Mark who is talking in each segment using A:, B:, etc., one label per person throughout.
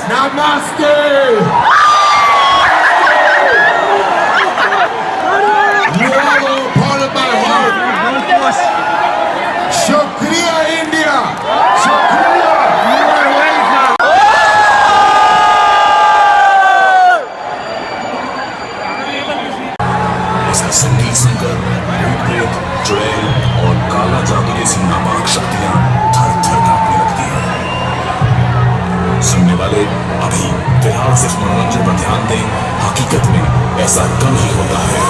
A: Namaste! You are all part of my heart. Shukriya, India! Shukriya! You are welcome!
B: ऐसा संगीत सुनकर भूत, चुड़ैल और काला जादू जैसी नापाक शक्तियां थर थर कांपने लगती हैं। सुनने वाले अभी फिलहाल सिर्फ मनोरंजन पर ध्यान दें, हकीकत में ऐसा कम ही होता है।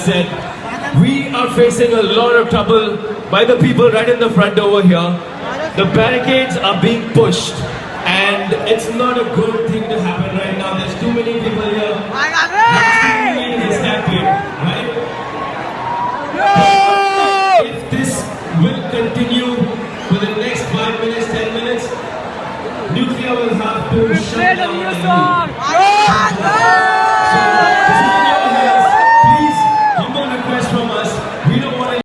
C: said, we are facing a lot of trouble by the people right in the front over here. The barricades are being pushed and it's not a good thing to happen right now. There's too many people here. Nothing is happening, right? If this will continue for the next 5 minutes, 10 minutes, Nucleya will have to shut down the So, this is in your hands. Please, humble request from us. We don't want to.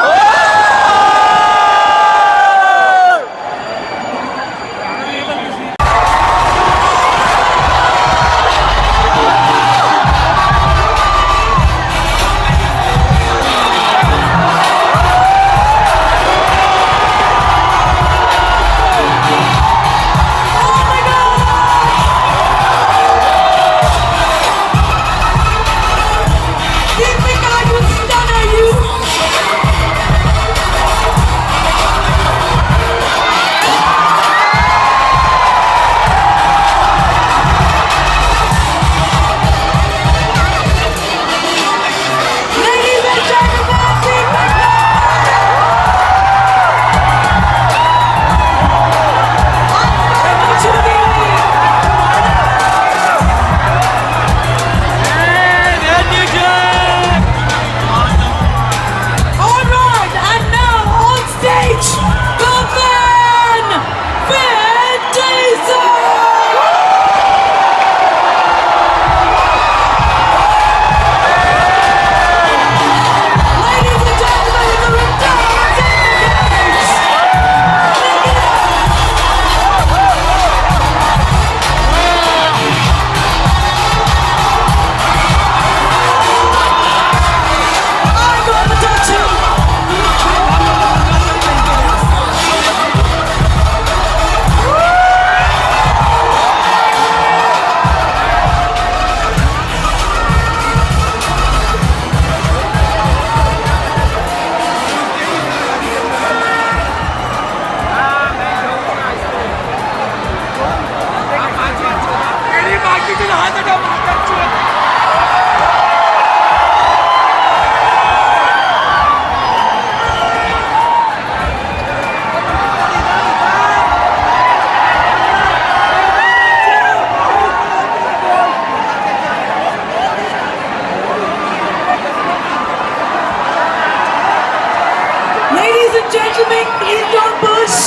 D: Gentlemen, please don't push.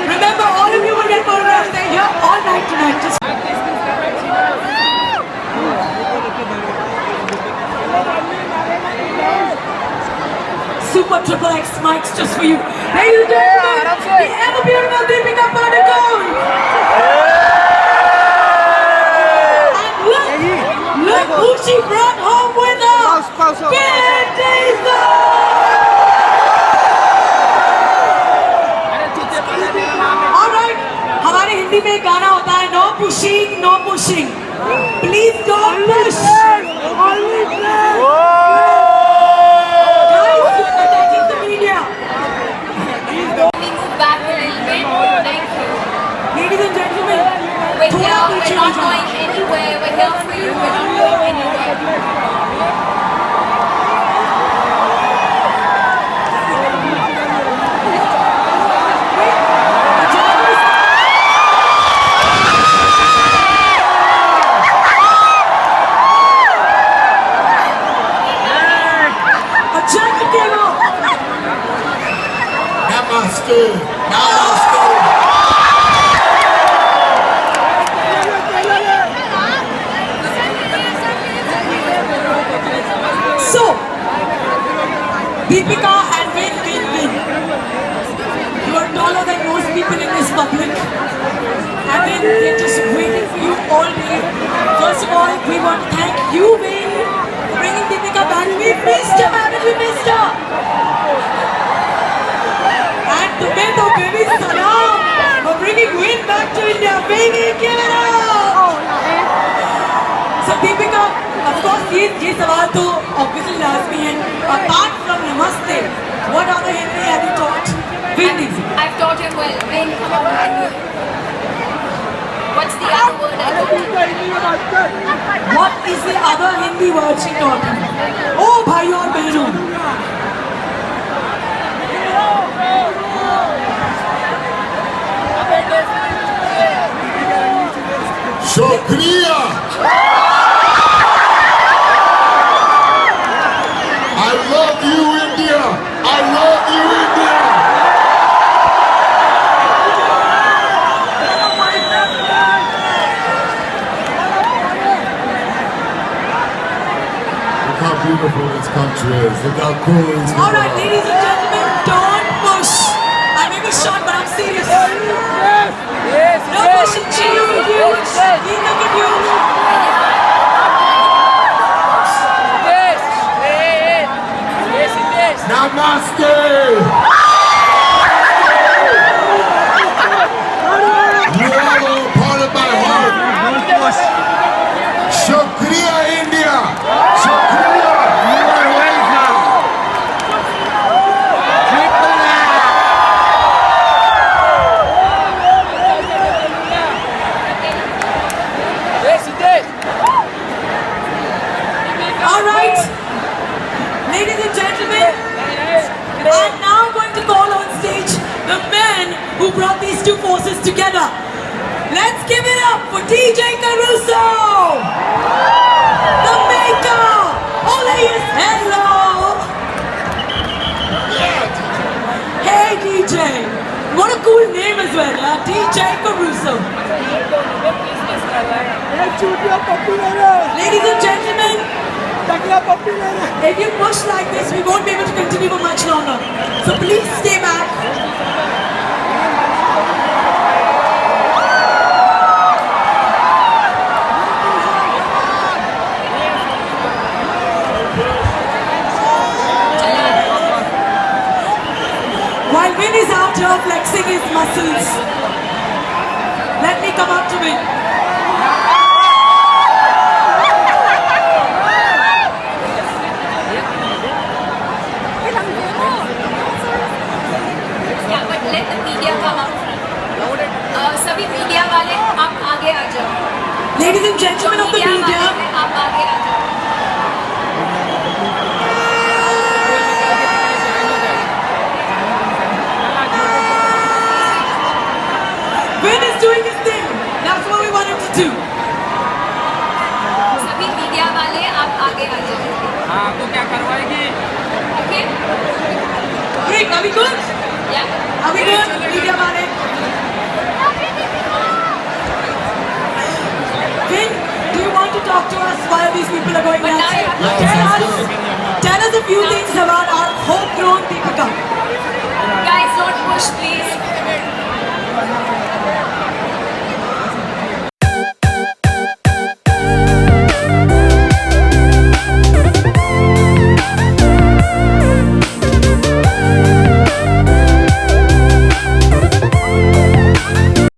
D: Remember, all of you will get photographs. They're here all night tonight. Just super triple X mics just for you. Ladies and gentlemen, the ever beautiful Deepika Padukone. And look who she brought home with her. Vin Diesel. Hindi में गाना होता है no pushing please don't push Ladies and gentlemen,
E: we're not going anywhere. We're here for you. We're not going anywhere.
D: So, Deepika and Vin. You are taller than most people in this public. And then they're just waiting for you all day. First of all, we want to thank you, Vin, for bringing Deepika back. We missed her, man, we missed her. And to Beto, baby, salam for bringing Vin back to India. Baby, give it up! So Deepika, of course, ये सवाल तो obviously लाज़मी है. Apart from Namaste, what other Hindi have you taught? Vin Diesel.
E: I've taught him well. Vin, come on. What's the the other word I got?
D: What is the other Hindi word she taught you? Oh, bhaiyo aur behno.
A: Shukriya. I love you, India. I love you, India. Look how beautiful this country is. Look how cool these people
D: Alright,
A: are.
D: ladies and gentlemen, don't push. I may be short, but I'm serious. No pushing, chill, huge. He look at you.
A: Namaste. You are all part of my heart. Shukriya, India. Shukriya. You are welcome.
D: Alright, ladies and gentlemen, I'm now going to call on stage the men who brought these two forces together. Let's give it up for DJ Caruso, the maker. Ole is hello. Hey DJ, what a cool name as well, huh? DJ Caruso. Ladies and gentlemen, if you push like this, we won't be able to continue for much longer. So please stay back. While Vin is out here flexing his muscles, let me come up to Vin.
E: Yeah, but let the media come up front. सभी media वाले आप आगे आ जाओ.
D: Ladies and gentlemen of the
E: media
D: media,
E: वाले हैं, आप आगे आ जाओ.
D: Vin is doing his thing. That's what we want him to do.
E: सभी मीडिया वाले आप आगे आ जाओ.
F: हाँ तो क्या करवाएगी?
E: Okay?
D: Great, are we good?
E: Yeah.
D: Are we good? Media mane. Vin, do you want to talk to us while these people are going
E: But
D: nuts?
E: now you have to
D: Tell us a few things about